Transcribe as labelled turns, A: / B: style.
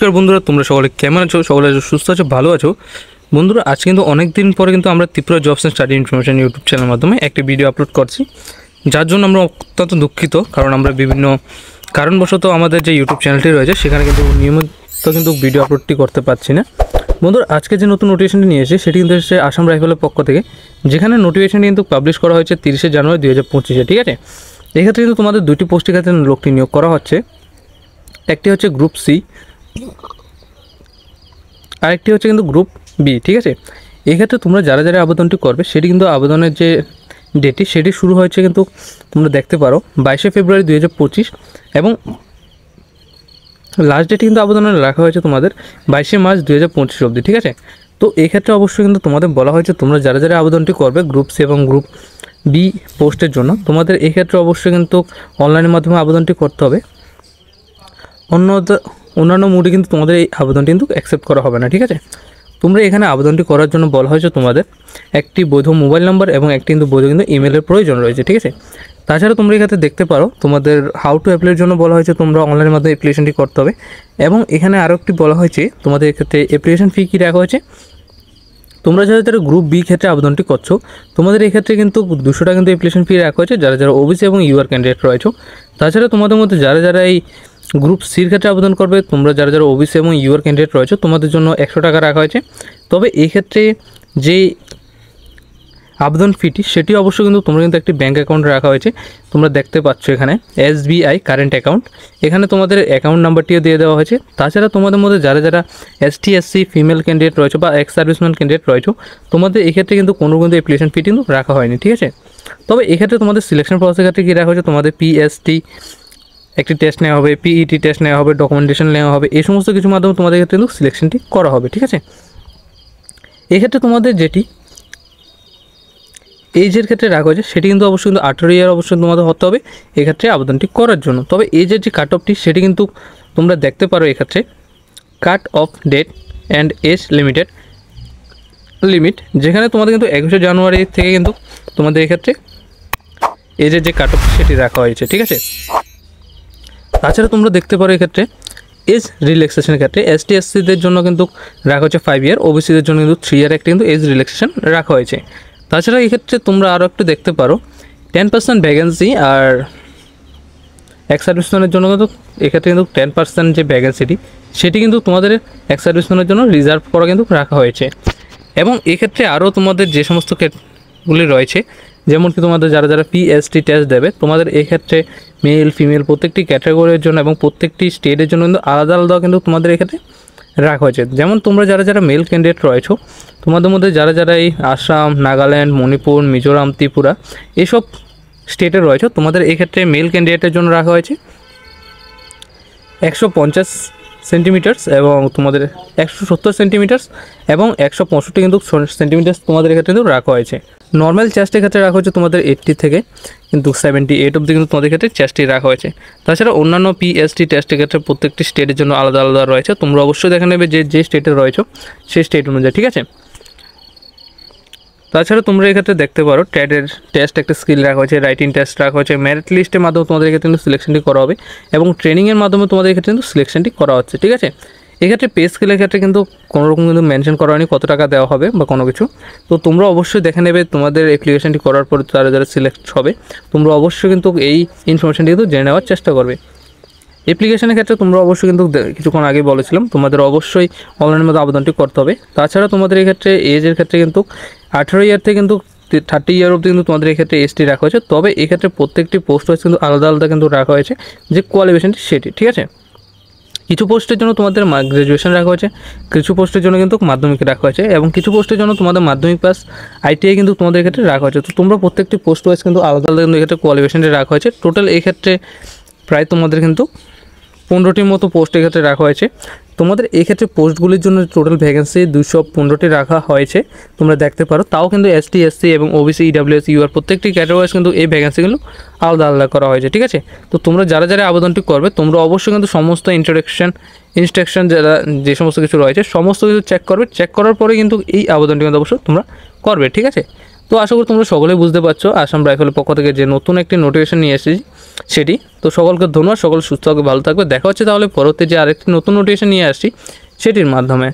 A: নমস্কার বন্ধুরা, তোমরা সকলে কেমন আছো? সকলে সুস্থ আছো, ভালো আছো? বন্ধুরা, আজ কিন্তু অনেক দিন পরে কিন্তু আমরা Tripura jobs and study information YouTube চ্যানেলের মাধ্যমে একটি ভিডিও আপলোড করছি, যার জন্য আমরা অত্যন্ত দুঃখিত। কারণ আমরা বিভিন্ন কারণবশত আমাদের যে ইউটিউব চ্যানেলটি রয়েছে সেখানে কিন্তু নিয়মিত কিন্তু ভিডিও আপলোডটি করতে পারছি না। বন্ধুরা, আজকে যে নতুন নোটিফিকেশনটি নিয়ে এসেছে সেটি কিন্তু এসেছে আসাম রাইফেলের পক্ষ থেকে, যেখানে নোটিফিকেশনটি কিন্তু পাবলিশ করা হয়েছে 30শে জানুয়ারি 2025-এ। ঠিক আছে, এক্ষেত্রে কিন্তু তোমাদের দুটি পোস্টের ক্ষেত্রে লোকটি নিয়োগ করা হচ্ছে। একটি হচ্ছে গ্রুপ সি, আরেকটি হচ্ছে কিন্তু গ্রুপ বি। ঠিক আছে, এক্ষেত্রে তোমরা যারা যারা আবেদনটি করবে সেটি কিন্তু আবেদনের যে ডেটটি সেটি শুরু হয়েছে কিন্তু তোমরা দেখতে পারো 22শে ফেব্রুয়ারি 2025 এবং লাস্ট ডেটে কিন্তু আবেদনে রাখা হয়েছে তোমাদের 22শে মার্চ 2025 অবধি। ঠিক আছে, তো এক্ষেত্রে অবশ্যই কিন্তু তোমাদের বলা হয়েছে তোমরা যারা যারা আবেদনটি করবে গ্রুপ সি এবং গ্রুপ বি পোস্টের জন্য, তোমাদের এক্ষেত্রে অবশ্যই কিন্তু অনলাইনের মাধ্যমে আবেদনটি করতে হবে। অন্যান্য মোডে কিন্তু তোমাদের এই আবেদনটি কিন্তু অ্যাকসেপ্ট করা হবে না। ঠিক আছে, তোমরা এখানে আবেদনটি করার জন্য বলা হয়েছে তোমাদের একটি বৈধ মোবাইল নাম্বার এবং একটি কিন্তু বৈধ কিন্তু ইমেলের প্রয়োজন রয়েছে। ঠিক আছে, তাছাড়া তোমরা এখানে দেখতে পারো তোমাদের হাউ টু অ্যাপ্লাইয়ের জন্য বলা হয়েছে তোমরা অনলাইনের মাধ্যমে অ্যাপ্লিকেশনটি করতে হবে। এবং এখানে আরও একটি বলা হয়েছে তোমাদের ক্ষেত্রে অ্যাপ্লিকেশন ফি কী রাখা হয়েছে। তোমরা যারা গ্রুপ বি ক্ষেত্রে আবেদনটি করছো তোমাদের এই ক্ষেত্রে কিন্তু 200 টাকা কিন্তু অ্যাপ্লিকেশন ফি রাখা হয়েছে যারা যারা ওবিসি এবং ইউআর ক্যান্ডিডেট রয়েছে। তাছাড়া তোমাদের মধ্যে যারা যারা এই গ্রুপ সির ক্ষেত্রে আবেদন করবে, তোমরা যারা যারা ওবিসি এবং ইউআর ক্যান্ডিডেট রয়েছে তোমাদের জন্য 100 টাকা রাখা হয়েছে। তবে এই ক্ষেত্রে যে আবেদন ফিটি সেটি অবশ্যই কিন্তু তোমরা কিন্তু একটি ব্যাঙ্ক অ্যাকাউন্টে রাখা হয়েছে। তোমরা দেখতে পাচ্ছ এখানে SBI কারেন্ট অ্যাকাউন্ট, এখানে তোমাদের অ্যাকাউন্ট নাম্বারটিও দিয়ে দেওয়া হয়েছে। তাছাড়া তোমাদের মধ্যে যারা যারা ST SC ফিমেল ক্যান্ডিডেট রয়েছে বা এক্স সার্ভিসম্যান ক্যান্ডিডেট রয়েছে তোমাদের এক্ষেত্রে কিন্তু কোনো কিন্তু অ্যাপ্লিকেশন ফি কিন্তু রাখা হয়নি। ঠিক আছে, তবে এক্ষেত্রে তোমাদের সিলেকশন প্রসেসের ক্ষেত্রে কী রাখা হয়েছে, তোমাদের PST একটি টেস্ট নেওয়া হবে, PET টেস্ট নেওয়া হবে, ডকুমেন্টেশন নেওয়া হবে, এই সমস্ত কিছুর মাধ্যমে তোমাদের ক্ষেত্রে কিন্তু সিলেকশনটি করা হবে। ঠিক আছে, এক্ষেত্রে তোমাদের যেটি এজের ক্ষেত্রে রাখা হয়েছে সেটি কিন্তু অবশ্যই কিন্তু 18 ইয়ার অবশ্যই তোমাদের হতে হবে এক্ষেত্রে আবেদনটি করার জন্য। তবে এজের যে কাট অফটি সেটি কিন্তু তোমরা দেখতে পারো এক্ষেত্রে cut off date and age limit, যেখানে তোমাদের কিন্তু 21শে জানুয়ারি থেকে কিন্তু তোমাদের এক্ষেত্রে এজের যে কাট অফ সেটি রাখা হয়েছে। ঠিক আছে, তাছাড়া তোমরা দেখতে পারো এক্ষেত্রে এজ রিল্যাক্সেশনের ক্ষেত্রে ST SCদের জন্য কিন্তু রাখা হয়েছে 5 ইয়ার, ওবিসিদের জন্য কিন্তু 3 ইয়ার একটা কিন্তু এজ রিল্যাক্সেশন রাখা হয়েছে। তাছাড়া এক্ষেত্রে তোমরা আরও একটু দেখতে পারো 10% ভ্যাকেন্সি, আর এক্স সার্ভিসম্যানের জন্য কিন্তু এক্ষেত্রে কিন্তু 10% যে ভ্যাকেন্সিটি সেটি কিন্তু তোমাদের এক্স সার্ভিসম্যানের জন্য রিজার্ভ করা কিন্তু রাখা হয়েছে। এবং এক্ষেত্রে আরও তোমাদের যে সমস্ত গুলি রয়েছে, যেমন কি তোমাদের যারা যারা PST টেস্ট দেবে তোমাদের এক্ষেত্রে মেল ফিমেল প্রত্যেকটি ক্যাটাগরির জন্য এবং প্রত্যেকটি স্টেটের জন্য কিন্তু আলাদা আলাদা কিন্তু তোমাদের এক্ষেত্রে রাখা হয়েছে। যেমন তোমরা যারা যারা মেল ক্যান্ডিডেট রয়েছো তোমাদের মধ্যে যারা যারা এই আসাম, নাগাল্যান্ড, মণিপুর, মিজোরাম, ত্রিপুরা এইসব স্টেটে রয়েছে তোমাদের এক্ষেত্রে মেল ক্যান্ডিডেটের জন্য রাখা হয়েছে 150 সেন্টিমিটার্স এবং তোমাদের 170 সেন্টিমিটার্স এবং 165 কিন্তু সেন্টিমিটার্স তোমাদের এক্ষেত্রে কিন্তু রাখা হয়েছে। নর্মাল চেস্টের ক্ষেত্রে রাখা হয়েছে তোমাদের 80 থেকে কিন্তু 78 অবধি কিন্তু তোমাদের ক্ষেত্রে চেস্টটি রাখা হয়েছে। তাছাড়া অন্যান্য PST টেস্টের ক্ষেত্রে প্রত্যেকটি স্টেটের জন্য আলাদা আলাদা রয়েছে, তোমরা অবশ্যই দেখে নেবে যে স্টেটে রয়েছে সেই স্টেট অনুযায়ী। ঠিক আছে, তাছাড়া তোমরা এক্ষেত্রে দেখতে পারো ট্যাডের টেস্ট একটা স্কিল রাখা হয়েছে, রাইটিং টেস্ট রাখা হয়েছে, মেরিট লিস্টের মাধ্যমে তোমাদের এক্ষেত্রে কিন্তু সিলেকশনটি করা হবে এবং ট্রেনিংয়ের মাধ্যমে তোমাদের এক্ষেত্রে কিন্তু সিলেকশনটি করা হচ্ছে। ঠিক আছে, এক্ষেত্রে পে স্কেলের ক্ষেত্রে কিন্তু কোনো রকম কিন্তু মেনশন করা হয়নি কত টাকা দেওয়া হবে বা কোনো কিছু। তো তোমরা অবশ্যই দেখে নেবে তোমাদের অ্যাপ্লিকেশনটি করার পর যারা যারা সিলেক্ট হবে তোমরা অবশ্যই কিন্তু এই ইনফরমেশনটি কিন্তু জেনে নেওয়ার চেষ্টা করবে। অ্যাপ্লিকেশনের ক্ষেত্রে তোমরা অবশ্যই কিন্তু কিছুক্ষণ আগে বলেছিলাম তোমাদের অবশ্যই অনলাইনের মধ্যে আবেদনটি করতে হবে। তাছাড়া তোমাদের এক্ষেত্রে এজের ক্ষেত্রে কিন্তু 18 ইয়ার থেকে কিন্তু 30 ইয়ার অবধি কিন্তু তোমাদের এক্ষেত্রে ST রাখা হয়েছে। তবে এক্ষেত্রে প্রত্যেকটি পোস্ট ওয়াইজ কিন্তু আলাদা আলাদা কিন্তু রাখা হয়েছে যে কোয়ালিফিকেশনটি সেটি। ঠিক আছে, কিছু পোস্টের জন্য তোমাদের গ্র্যাজুয়েশন রাখা হয়েছে, কিছু পোস্টের জন্য কিন্তু মাধ্যমিক রাখা হয়েছে এবং কিছু পোস্টের জন্য তোমাদের মাধ্যমিক পাস ITI কিন্তু তোমাদের ক্ষেত্রে রাখা হয়েছে। তো তোমরা প্রত্যেকটি পোস্ট ওয়াইজ কিন্তু আলাদা আলাদা কিন্তু এক্ষেত্রে কোয়ালিফিকেশনটি রাখা হয়েছে। টোটাল এক্ষেত্রে প্রায় তোমাদের কিন্তু 15টির মতো পোস্ট এক্ষেত্রে রাখা হয়েছে। তোমাদের এক্ষেত্রে পোস্টগুলির জন্য টোটাল ভ্যাকেন্সি 215টি রাখা হয়েছে, তোমরা দেখতে পারো। তাও কিন্তু ST SC এবং OBC EWS UR প্রত্যেকটি ক্যাটাগরিজ কিন্তু এই ভ্যাকেন্সিগুলো আলাদা আলাদা করা হয়েছে। ঠিক আছে, তো তোমরা যারা যারা আবেদনটি করবে তোমরা অবশ্যই কিন্তু সমস্ত ইনস্ট্রাকশন যারা যে সমস্ত কিছু রয়েছে সমস্ত কিছু চেক করবে, চেক করার পরে কিন্তু এই আবেদনটি কিন্তু অবশ্যই তোমরা করবে। ঠিক আছে, তো আশা করি তোমরা সকলেই বুঝতে পারছো আসাম রাইফেলের পক্ষ থেকে যে নতুন একটি নোটিফিকেশন নিয়ে এসেছি সেটি। তো সকলকে ধন্যবাদ, সকল সুস্থ থাকবে, ভালো থাকবে। দেখা হচ্ছে তাহলে পরবর্তী যে আরেকটি নতুন নোটিফিকেশন নিয়ে আসছি সেটির মাধ্যমে।